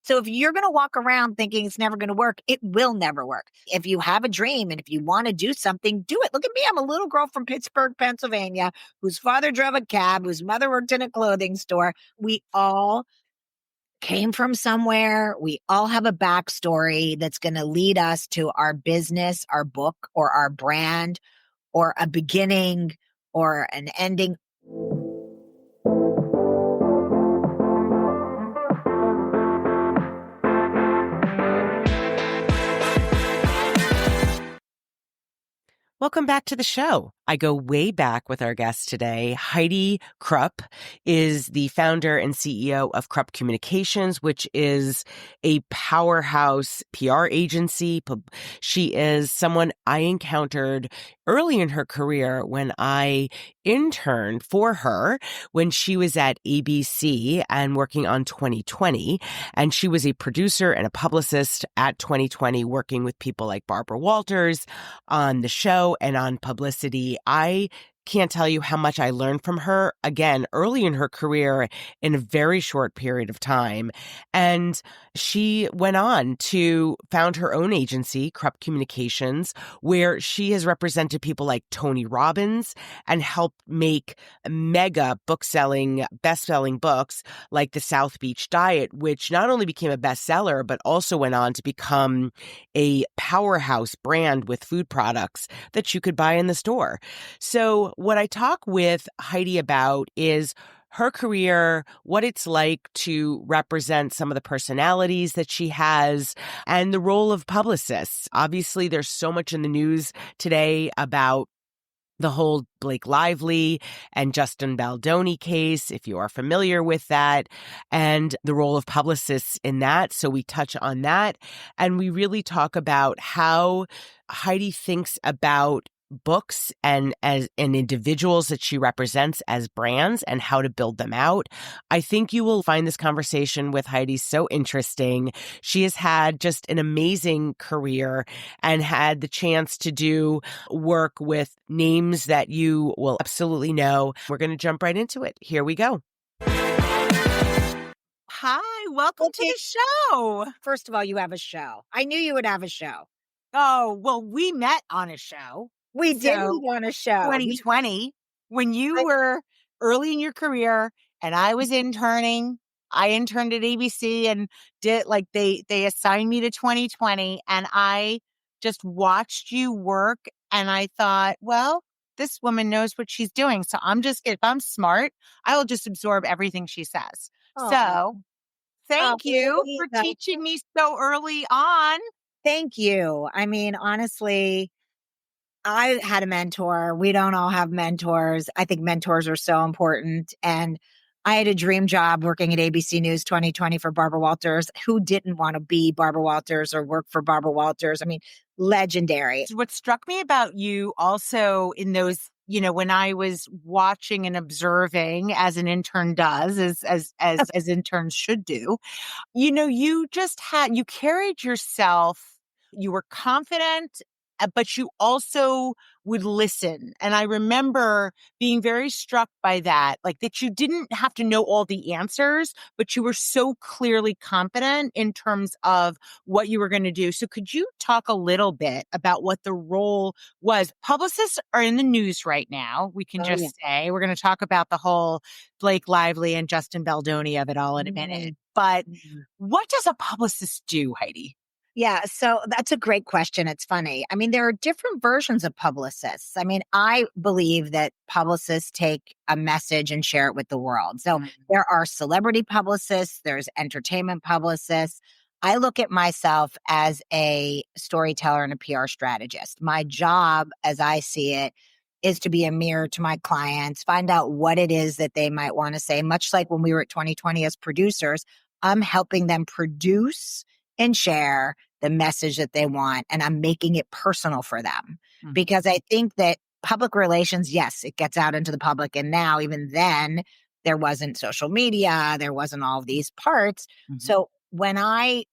So if you're going to walk around thinking it's never going to work, it will never work. If you have a dream and if you want to do something, do it. Look at me. I'm a little girl from Pittsburgh, Pennsylvania, whose father drove a cab, whose mother worked in a clothing store. We all came from somewhere. We all have a backstory that's going to lead us to our business, our book, or our brand, or a beginning or an ending. Welcome back to the show. I go way back with our guest today. Heidi Krupp is the founder and CEO of Krupp Communications, which is a powerhouse PR agency. She is someone I encountered early in her career when I interned for her when she was at ABC and working on 2020. And she was a producer and a publicist at 2020, working with people like Barbara Walters on the show and on Publicity. I can't tell you how much I learned from her, again, early in her career in a very short period of time. And she went on to found her own agency, Krupp Communications, where she has represented people like Tony Robbins and helped make mega best-selling books like The South Beach Diet, which not only became a bestseller, but also went on to become a powerhouse brand with food products that you could buy in the store. So what I talk with Heidi about is her career, what it's like to represent some of the personalities that she has, and the role of publicists. Obviously, there's so much in the news today about the whole Blake Lively and Justin Baldoni case, if you are familiar with that, and the role of publicists in that. So we touch on that. And we really talk about how Heidi thinks about books and individuals that she represents as brands and how to build them out. I think you will find this conversation with Heidi so interesting. She has had just an amazing career and had the chance to do work with names that you will absolutely know. We're going to jump right into it. Here we go. Hi, welcome to the show. First of all, you have a show. I knew you would have a show. Oh, well, we met on a show. We did on a show. 2020, when you were early in your career and I was interning. I interned at ABC and did they assigned me to 2020 and I just watched you work and I thought, well, this woman knows what she's doing. So if I'm smart, I will just absorb everything she says. Oh. So thank you for teaching me so early on. Thank you. I mean, honestly, I had a mentor. We don't all have mentors. I think mentors are so important. And I had a dream job working at ABC News 2020 for Barbara Walters. Who didn't want to be Barbara Walters or work for Barbara Walters? I mean, legendary. What struck me about you also in those, when I was watching and observing, as an intern does, as interns should do, you carried yourself. You were confident, but you also would listen. And I remember being very struck by that, that you didn't have to know all the answers, but you were so clearly confident in terms of what you were going to do. So could you talk a little bit about what the role was? Publicists are in the news right now. We can say we're going to talk about the whole Blake Lively and Justin Baldoni of it all in a minute. But what does a publicist do, Heidi? Yeah, so that's a great question. It's funny. I mean, there are different versions of publicists. I mean, I believe that publicists take a message and share it with the world. So there are celebrity publicists, there's entertainment publicists. I look at myself as a storyteller and a PR strategist. My job, as I see it, is to be a mirror to my clients, find out what it is that they might want to say. Much like when we were at 2020 as producers, I'm helping them produce and share the message that they want. And I'm making it personal for them because I think that public relations, yes, it gets out into the public. And now, even then, there wasn't social media. There wasn't all of these parts. So when I,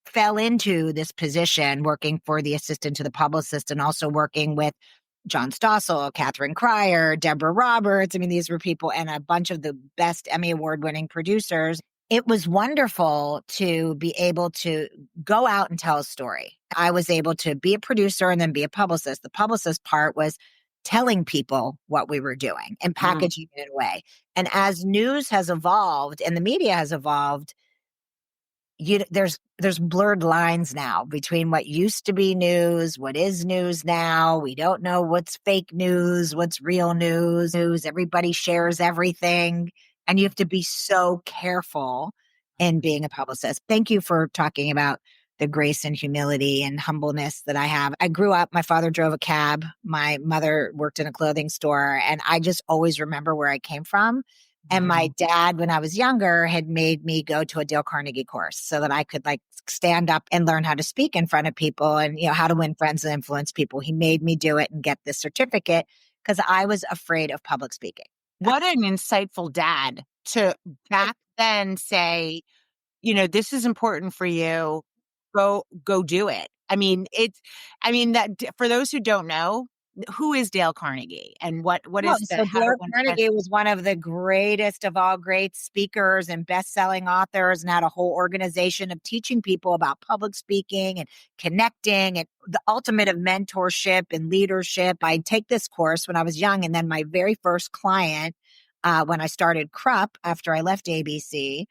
fell into this position working for the assistant to the publicist and also working with John Stossel, Catherine Cryer, Deborah Roberts. I mean, these were people and a bunch of the best Emmy Award winning producers. It was wonderful to be able to go out and tell a story. I was able to be a producer and then be a publicist. The publicist part was telling people what we were doing and packaging it in a way. And as news has evolved and the media has evolved, there's blurred lines now between what used to be news, what is news now. We don't know what's fake news, what's real news. Everybody shares everything, and you have to be so careful in being a publicist. Thank you for talking about the grace and humility and humbleness that I have. I grew up, my father drove a cab, my mother worked in a clothing store, and I just always remember where I came from. And my dad, when I was younger, had made me go to a Dale Carnegie course so that I could like stand up and learn how to speak in front of people and, how to win friends and influence people. He made me do it and get this certificate because I was afraid of public speaking. What an insightful dad to back then say, this is important for you. Go do it. That for those who don't know, who is Dale Carnegie and what is So how to Dale win Carnegie was one of the greatest of all great speakers and best-selling authors, and had a whole organization of teaching people about public speaking and connecting and the ultimate of mentorship and leadership. I take this course when I was young, and then my very first client when I started Krupp after I left ABC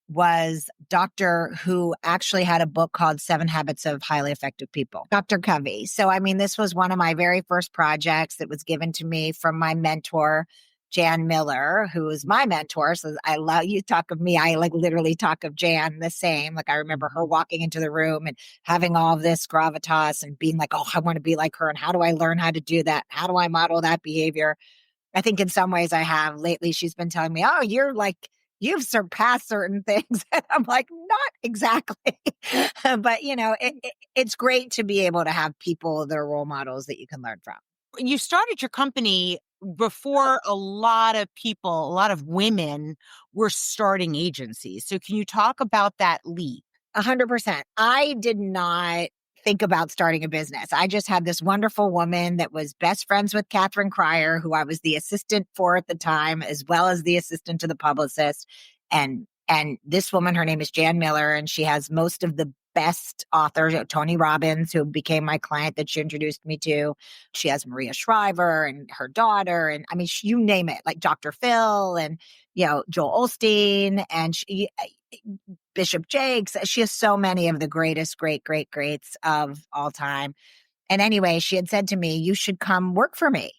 was doctor who actually had a book called 7 Habits of Highly Effective People, Dr. Covey. So, this was one of my very first projects that was given to me from my mentor, Jan Miller, who was my mentor. So I love you talk of me. I like literally talk of Jan the same. Like I remember her walking into the room and having all of this gravitas and being like, oh, I want to be like her. And how do I learn how to do that? How do I model that behavior? I think in some ways I have. Lately, she's been telling me, oh, you've surpassed certain things. And I'm like, not exactly. But, it's great to be able to have people that are role models that you can learn from. You started your company before a lot of people, a lot of women were starting agencies. So can you talk about that leap? 100%. I did not think about starting a business. I just had this wonderful woman that was best friends with Catherine Cryer, who I was the assistant for at the time, as well as the assistant to the publicist. And this woman, her name is Jan Miller, and she has most of the best authors, Tony Robbins, who became my client that she introduced me to. She has Maria Shriver and her daughter. And you name it, like Dr. Phil and, Joel Osteen and Bishop Jakes. She has so many of the greatest, greats of all time. And anyway, she had said to me, you should come work for me.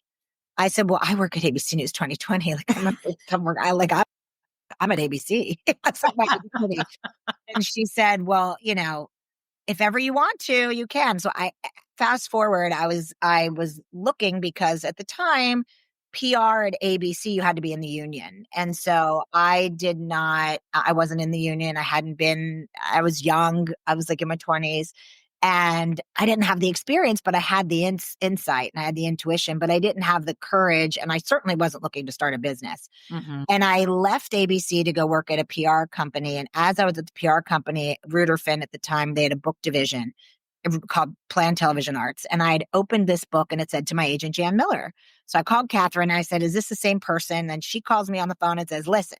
I said, well, I work at ABC News 2020. Like, I'm not come work. I'm at ABC. That's not my company. And she said, well, if ever you want to, you can. So I fast forward, I was looking because at the time, PR at ABC, you had to be in the union. And so I wasn't in the union. I was young. I was like in my 20s and I didn't have the experience, but I had the insight and I had the intuition, but I didn't have the courage. And I certainly wasn't looking to start a business. And I left ABC to go work at a PR company. And as I was at the PR company, Ruderfin at the time, they had a book division called Plan Television Arts. And I'd opened this book and it said to my agent, Jan Miller. So I called Catherine and I said, is this the same person? And she calls me on the phone and says, listen,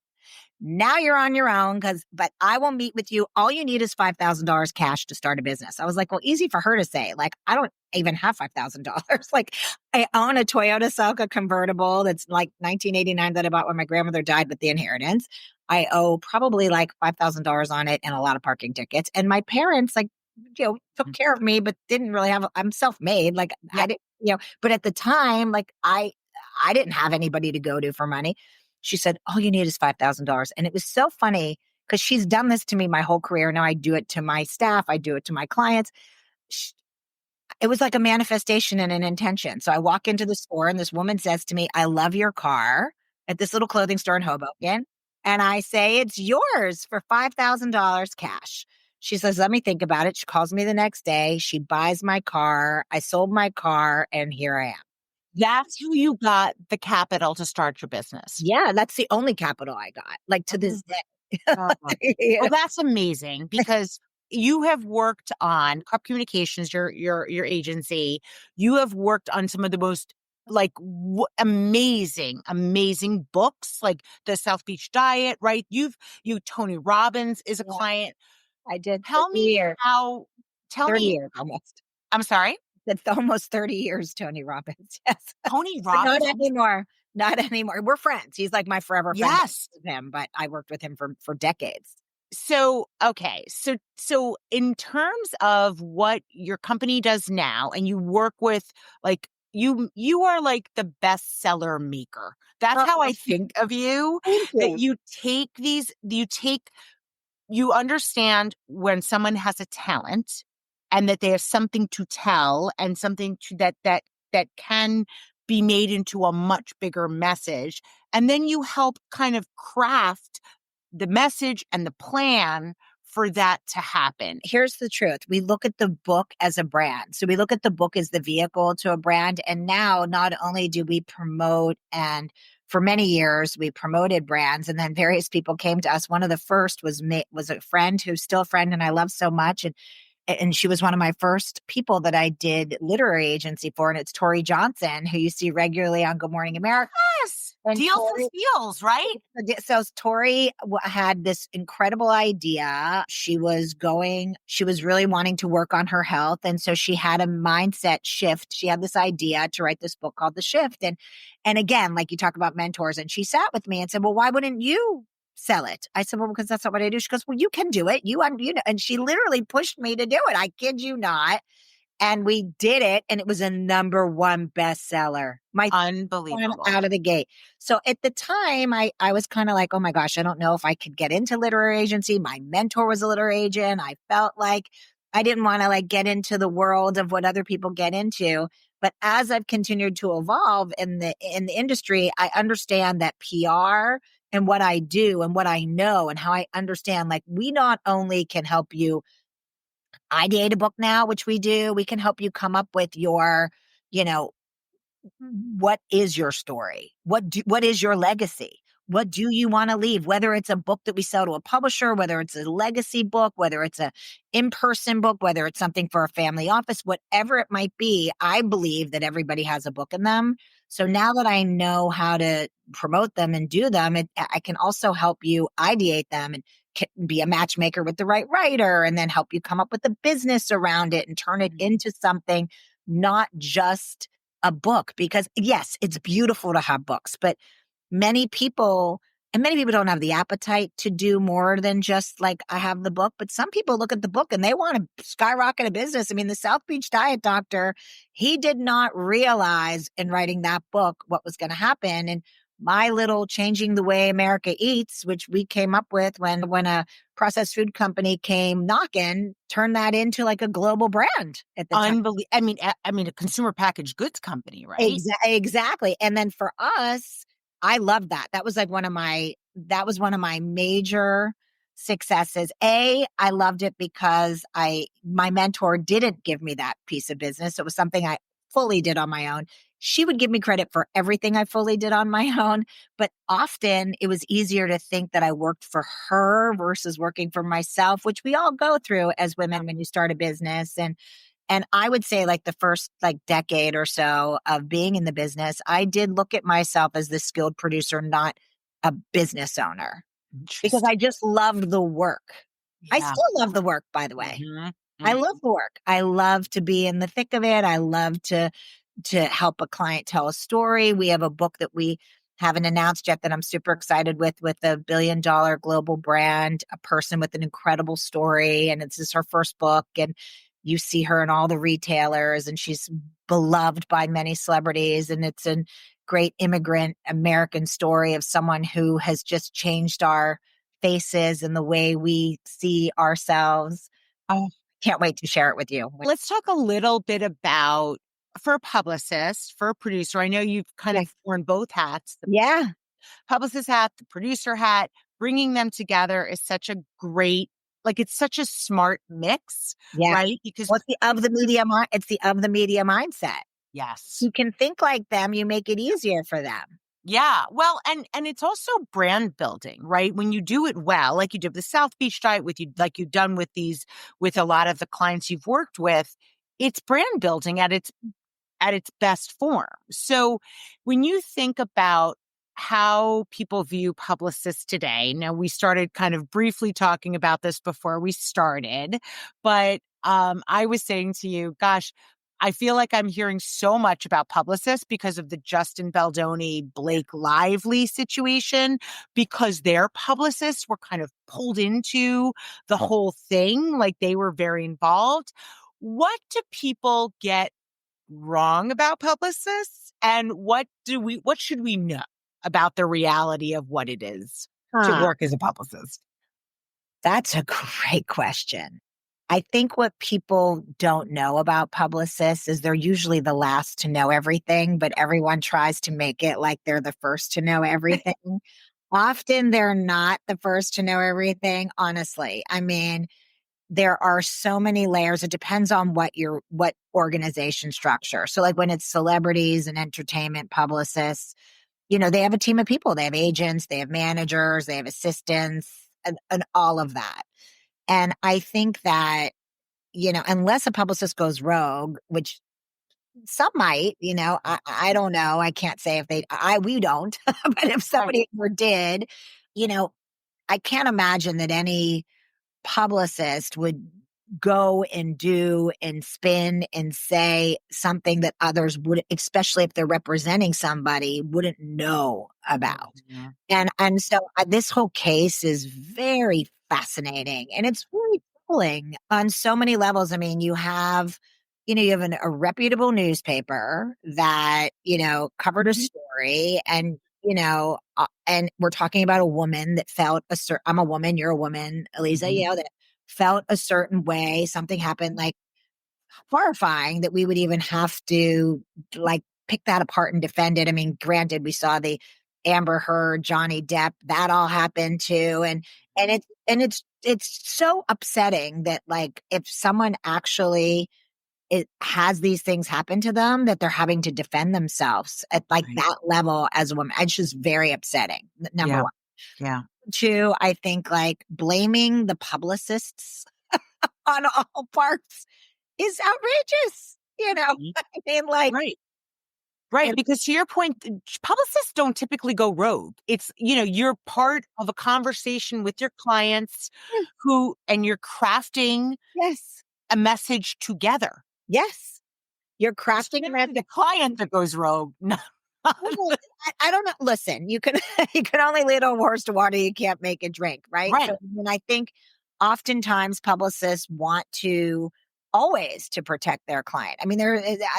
now you're on your own but I will meet with you. All you need is $5,000 cash to start a business. I was like, well, easy for her to say. Like, I don't even have $5,000. Like I own a Toyota Celica convertible that's like 1989 that I bought when my grandmother died with the inheritance. I owe probably like $5,000 on it and a lot of parking tickets. And my parents took care of me, but didn't really I'm self-made. Like I didn't, but at the time, like I didn't have anybody to go to for money. She said, all you need is $5,000. And it was so funny because she's done this to me my whole career. Now I do it to my staff. I do it to my clients. It was like a manifestation and an intention. So I walk into the store and this woman says to me, I love your car, at this little clothing store in Hoboken. And I say, it's yours for $5,000 cash. She says, let me think about it. She calls me the next day. She buys my car. I sold my car and here I am. That's how you got the capital to start your business. Yeah, that's the only capital I got, like to this day. Well, that's amazing because you have worked on Krupp Communications, your agency. You have worked on some of the most like amazing books, like the South Beach Diet, right? Tony Robbins is a Yeah, client. I did Tell 30 me years, how, tell 30 me, years almost. I'm sorry, It's almost 30 years, Tony Robbins. Yes. Tony But not Robbins. anymore. Not anymore. We're friends. He's like my forever friend. Yes. With him, but I worked with him for decades. So, okay. So in terms of what your company does now, and you work with, like, you are like the bestseller maker. That's how Oh, I think of you, thank that you. you understand when someone has a talent and that they have something to tell and something that can be made into a much bigger message. And then you help kind of craft the message and the plan for that to happen. Here's the truth. We look at the book as a brand. So we look at the book as the vehicle to a brand. And now not only do we promote, and for many years we promoted brands, and then various people came to us. One of the first was a friend who's still a friend and I love so much. And she was one of my first people that I did literary agency for. And it's Tori Johnson, who you see regularly on Good Morning America. Yes. And Deals Tori, and steals, right? so Tori had this incredible idea. She was really wanting to work on her health. And so she had a mindset shift. She had this idea to write this book called The Shift. And again, like you talk about mentors, and she sat with me and said, well, why wouldn't you sell it? I said, well, because that's not what I do. She goes, well, you can do it. You know, and she literally pushed me to do it. I kid you not. And we did it, and it was a #1 bestseller. My Unbelievable. out of the gate. So at the time, I was kind of like, oh my gosh, I don't know if I could get into literary agency. My mentor was a literary agent. I felt like I didn't want to like get into the world of what other people get into. But as I've continued to evolve in the industry, I understand that PR and what I do and what I know and how I understand, like, we not only can help you ideate a book now, which we do, we can help you come up with your, you know, what is your story? What is your legacy? What do you want to leave? Whether it's a book that we sell to a publisher, whether it's a legacy book, whether it's a in-person book, whether it's something for a family office, whatever it might be, I believe that everybody has a book in them. So now that I know how to promote them and do them, I can also help you ideate them and be a matchmaker with the right writer, and then help you come up with a business around it and turn it into something, not just a book. Because yes, it's beautiful to have books, but many people don't have the appetite to do more than just like, I have the book. But some people look at the book and they want to skyrocket a business. I mean, the South Beach Diet Doctor, he did not realize in writing that book what was going to happen. And my little Changing the Way America Eats, which we came up with when a processed food company came knocking, turned that into like a global brand at the time. I mean, a consumer packaged goods company, right? Exactly. And then for us, I love that. That was one of my major successes. I loved it because my mentor didn't give me that piece of business. It was something I fully did on my own. She would give me credit for everything I fully did on my own, but often it was easier to think that I worked for her versus working for myself, which we all go through as women when you start a business. And I would say like the first like decade or so of being in the business, I did look at myself as the skilled producer, not a business owner, because I just loved the work. I Yeah. still love the work, by the way. Mhm. I love the work. I love to be in the thick of it. I love to help a client tell a story. We have a book that we haven't announced yet that I'm super excited with a $1 billion global brand, a person with an incredible story. And it's just her first book. And you see her in all the retailers, and she's beloved by many celebrities. And it's a great immigrant American story of someone who has just changed our faces and the way we see ourselves. Oh, can't wait to share it with you. Let's talk a little bit about, for a publicist, for a producer. I know you've kind of worn both hats. Yeah. Publicist hat, the producer hat. Bringing them together is such a great, like, it's such a smart mix, right? Because it's the of the media mindset. yes, You can think like them, you make it easier for them. yeah. Well, and it's also brand building, right? When you do it well, like you did the South Beach Diet like you've done with a lot of the clients you've worked with, it's brand building at its at its best form. So when you think about how people view publicists today, now we started kind of briefly talking about this before we started, but I was saying to you, gosh, I feel like I'm hearing so much about publicists because of the Justin Baldoni Blake Lively situation, because their publicists were kind of pulled into the whole thing, like they were very involved. What do people get wrong about publicists, and what should we know about the reality of what it is to Huh. work as a publicist? That's a great question. I think what people don't know about publicists is they're usually the last to know everything, but everyone tries to make it like they're the first to know everything. Often they're not the first to know everything, honestly. I mean, there are so many layers. It depends on what organization structure. So like when it's celebrities and entertainment publicists, they have a team of people. They have agents, they have managers, they have assistants, and all of that. And I think that, unless a publicist goes rogue, which some might, I don't know. I can't say if we don't, but if somebody ever did, you know, I can't imagine that any publicist would go and do and spin and say something that others would, especially if they're representing somebody, wouldn't know about. Yeah. And so this whole case is very fascinating, and it's really troubling on so many levels. I mean, you have a reputable newspaper that, covered a story, and we're talking about a woman that felt I'm a woman, you're a woman, Eliza, that felt a certain way. Something happened like horrifying that we would even have to like pick that apart and defend it. I mean, granted, we saw the Amber Heard, Johnny Depp, that all happened too. And it's so upsetting that like if someone actually it has these things happen to them, that they're having to defend themselves at like that level as a woman. It's just very upsetting. Number one. Yeah. Two, I think like blaming the publicists on all parts is outrageous. I mean, like, Right. Because to your point, publicists don't typically go rogue. It's, you're part of a conversation with your clients and you're crafting yes, a message together. yes, you're crafting the client that goes rogue. No. I don't know. Listen, you can only lead a horse to water. You can't make it drink, right? So, and I think oftentimes publicists want to always to protect their client. I mean,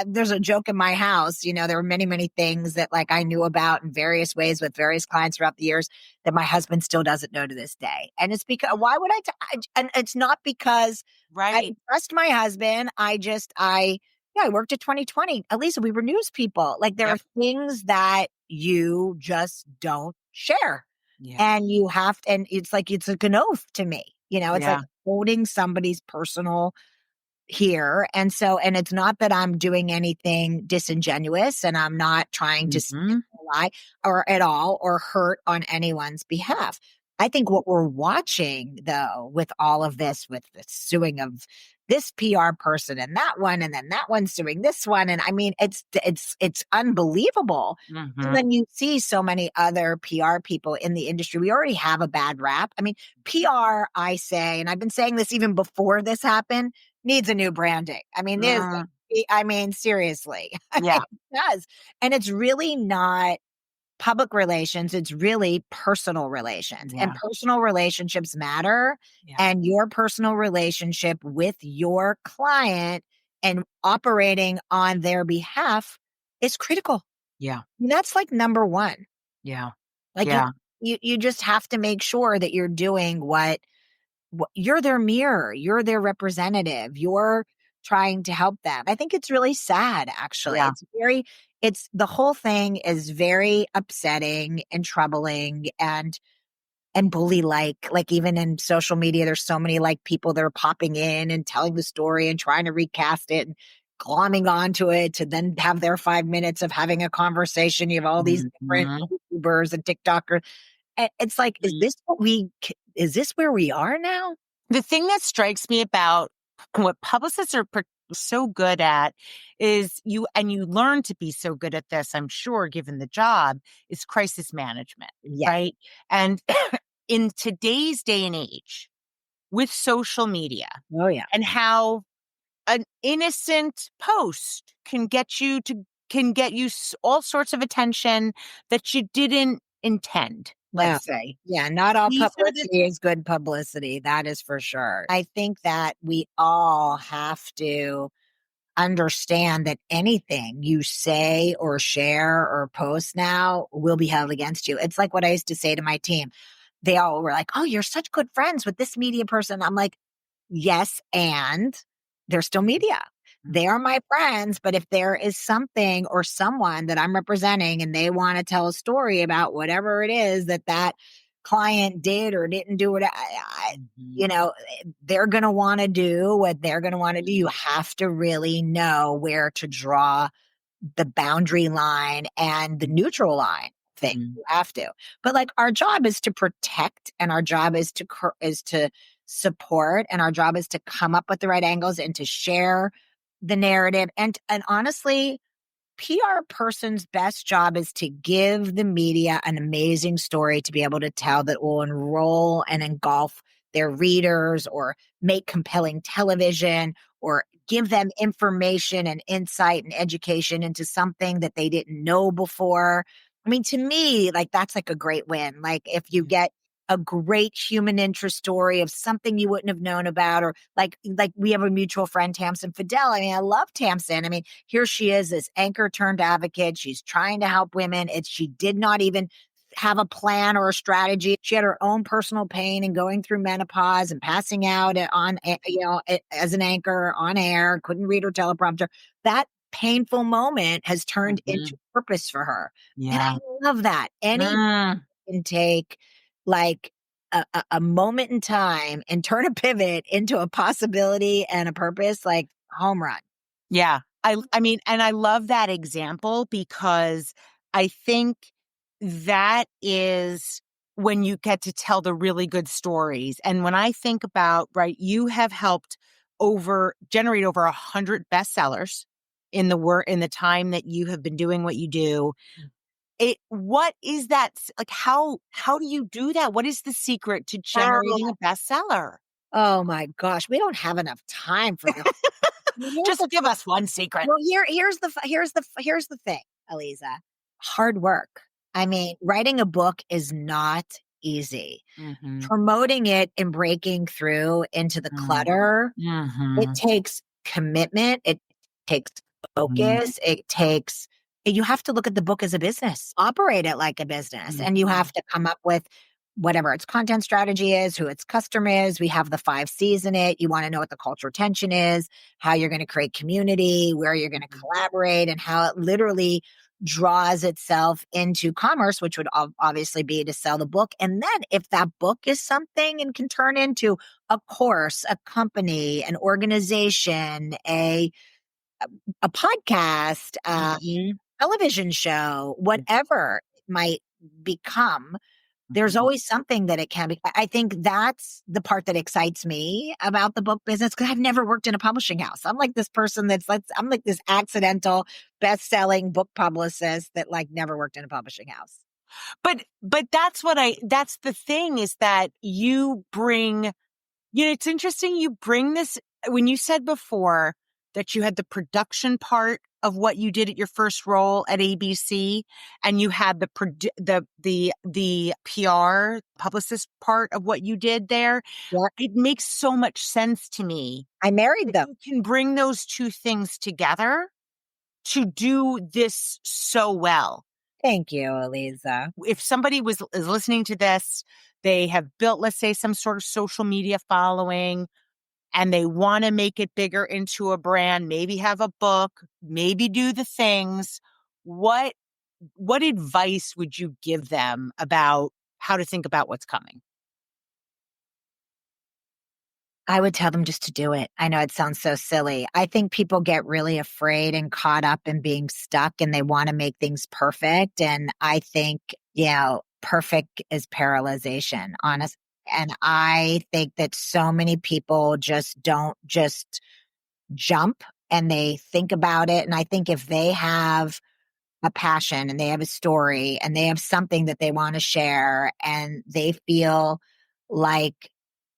there's a joke in my house. There were many, many things that like I knew about in various ways with various clients throughout the years that my husband still doesn't know to this day. And it's because why would and it's not because I trust my husband. I worked at 2020. At least we were news people. Like there are things that you just don't share. Yeah. And you have to, and it's like an oath to me. It's like holding somebody's personal here. And it's not that I'm doing anything disingenuous, and I'm not trying to lie or at all or hurt on anyone's behalf. I think what we're watching though, with all of this, with the suing of this PR person and that one, and then that one suing this one. And I mean, it's unbelievable. And then you see so many other PR people in the industry. We already have a bad rap. I mean, PR, I say, and I've been saying this even before this happened, needs a new branding. I mean, seriously. Yeah. It does. And it's really not public relations. It's really personal relations, and personal relationships matter. And your personal relationship with your client and operating on their behalf is critical. Yeah. And that's like number one. Yeah. Like you just have to make sure that you're doing what you're their mirror, you're their representative, you're trying to help them. I think it's really sad, actually. It's the whole thing is very upsetting and troubling and bully-like even in social media, there's so many like people that are popping in and telling the story and trying to recast it and glomming onto it to then have their 5 minutes of having a conversation. You have all these different YouTubers and TikTokers. It's like, is this where we are now? The thing that strikes me about what publicists are so good at is and you learn to be so good at this, I'm sure, given the job, is crisis management, Yeah. right? And in today's day and age with social media Oh, yeah. and how an innocent post can get you all sorts of attention that you didn't intend, Yeah. let's say. Yeah. Not all These are the publicity is good publicity. That is for sure. I think that we all have to understand that anything you say or share or post now will be held against you. It's like what I used to say to my team. They all were like, "Oh, you're such good friends with this media person." I'm like, yes, and they're still media. They are my friends, but if there is something or someone that I'm representing and they want to tell a story about whatever it is that that client did or didn't do it, they're going to want to do what they're going to want to do. You have to really know where to draw the boundary line and the neutral line thing. You have to. But like our job is to protect, and our job is to support, and our job is to come up with the right angles and to share the narrative. And honestly, PR person's best job is to give the media an amazing story to be able to tell that will enroll and engulf their readers, or make compelling television, or give them information and insight and education into something that they didn't know before. I mean, to me, like that's like a great win. Like if you get a great human interest story of something you wouldn't have known about, or like we have a mutual friend, Tamsin Fidel. I mean, I love Tamsin. I mean, here she is, this anchor turned advocate. She's trying to help women. She did not even have a plan or a strategy. She had her own personal pain and going through menopause and passing out as an anchor on air, couldn't read her teleprompter. That painful moment has turned into purpose for her. And I love that. Any can take like a moment in time and turn a pivot into a possibility and a purpose, like home run. Yeah. I mean, and I love that example because I think that is when you get to tell the really good stories. And when I think about, right, you have helped generate over 100 bestsellers in the time that you have been doing what you do. What is that like? How do you do that? What is the secret to generating a bestseller? Oh my gosh, we don't have enough time for this. Just give us one secret. Well, here's the thing, Aliza. Hard work. I mean, writing a book is not easy. Promoting it and breaking through into the clutter, it takes commitment. It takes focus. You have to look at the book as a business, operate it like a business, and you have to come up with whatever its content strategy is, who its customer is. We have the 5 C's in it. You want to know what the cultural tension is, how you're going to create community, where you're going to collaborate, and how it literally draws itself into commerce, which would obviously be to sell the book. And then if that book is something and can turn into a course, a company, an organization, a podcast, television show, whatever it might become, there's always something that it can be. I think that's the part that excites me about the book business, because I've never worked in a publishing house. I'm like this person I'm like this accidental best-selling book publicist that like never worked in a publishing house. But that's the thing is that you bring, it's interesting. You bring this, when you said before that you had the production part of what you did at your first role at ABC, and you had the PR publicist part of what you did there. Yeah. It makes so much sense to me. I married them. You can bring those two things together to do this so well. Thank you, Aliza. If somebody is listening to this, they have built, let's say, some sort of social media following, and they want to make it bigger into a brand, maybe have a book, maybe do the things. What advice would you give them about how to think about what's coming? I would tell them just to do it. I know it sounds so silly. I think people get really afraid and caught up in being stuck, and they want to make things perfect. And I think, perfect is paralyzation, honestly. And I think that so many people just don't just jump and they think about it. And I think if they have a passion and they have a story and they have something that they want to share and they feel like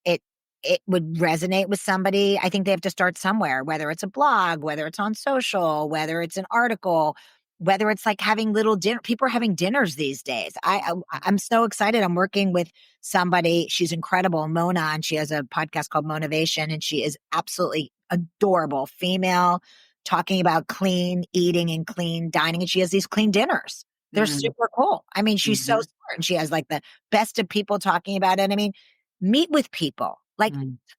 it it would resonate with somebody, I think they have to start somewhere, whether it's a blog, whether it's on social, whether it's an article, whether it's like having little dinner. People are having dinners these days. I'm so excited. I'm working with somebody. She's incredible, Mona, and she has a podcast called Motivation, and she is absolutely adorable female talking about clean eating and clean dining. And she has these clean dinners. They're super cool. I mean, she's so smart, and she has like the best of people talking about it. I mean, meet with people, like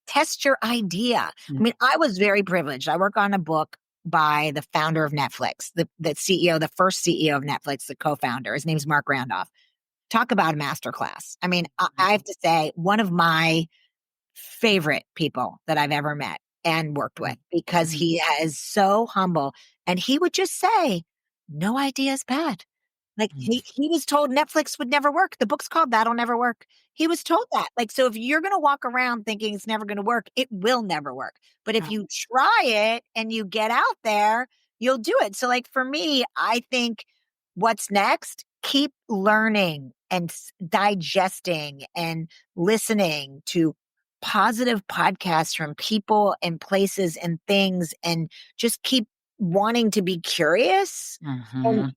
test your idea. I mean, I was very privileged. I work on a book by the founder of Netflix, the CEO, the first CEO of Netflix, the co-founder. His name's Mark Randolph. Talk about a masterclass. I mean, I have to say, one of my favorite people that I've ever met and worked with, because he is so humble, and he would just say, no idea is bad. Like he was told Netflix would never work. The book's called That'll Never Work. He was told that. Like, so if you're going to walk around thinking it's never going to work, it will never work. But if you try it and you get out there, you'll do it. So like for me, I think what's next, keep learning and digesting and listening to positive podcasts from people and places and things, and just keep wanting to be curious and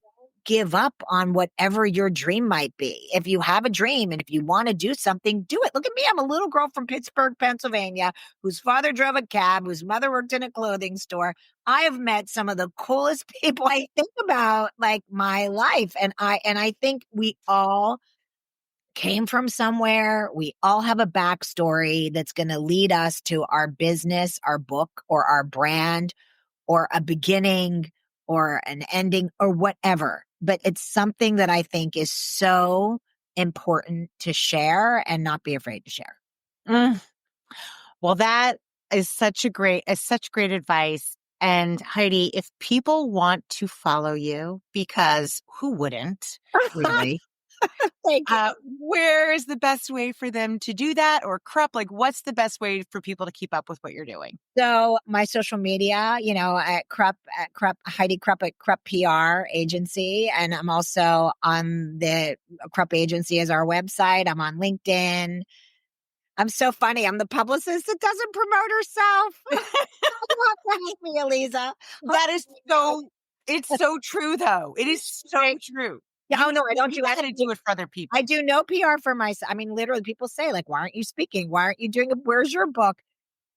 give up on whatever your dream might be. If you have a dream and if you want to do something, do it. Look at me. I'm a little girl from Pittsburgh, Pennsylvania, whose father drove a cab, whose mother worked in a clothing store. I have met some of the coolest people. I think about like my life, and I think we all came from somewhere. We all have a backstory that's going to lead us to our business, our book, or our brand, or a beginning or an ending or whatever. But it's something that I think is so important to share and not be afraid to share. Well, that is such great advice. And Heidi, if people want to follow you, because who wouldn't really? Thank you. Where is the best way for them to do that? Or Krupp, like what's the best way for people to keep up with what you're doing? So my social media, at Heidi Krupp at Krupp PR agency. And I'm also on the Krupp agency as our website. I'm on LinkedIn. I'm so funny. I'm the publicist that doesn't promote herself. Help me, Eliza. That is it's so true though. It is so true. Yeah, no, I don't. You got to do it for other people. I do no PR for myself. I mean, literally, people say, like, why aren't you speaking? Why aren't you doing it? Where's your book?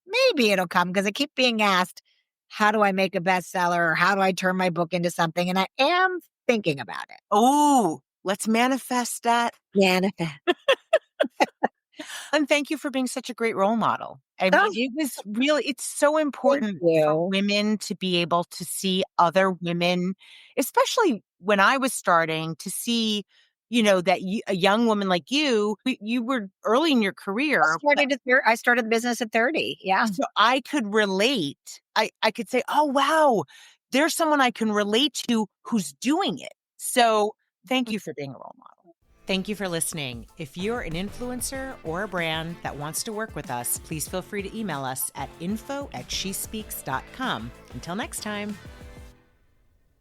Maybe it'll come, because I keep being asked, how do I make a bestseller? Or how do I turn my book into something? And I am thinking about it. Oh, let's manifest that. Manifest. And thank you for being such a great role model. I mean, it's so important for women to be able to see other women, especially when I was starting to see, that a young woman like you were early in your career. I started the business at 30. Yeah. So I could relate. I could say, oh, wow, there's someone I can relate to who's doing it. So thank you for being a role model. Thank you for listening. If you're an influencer or a brand that wants to work with us, please feel free to email us at info@shespeaks.com. Until next time.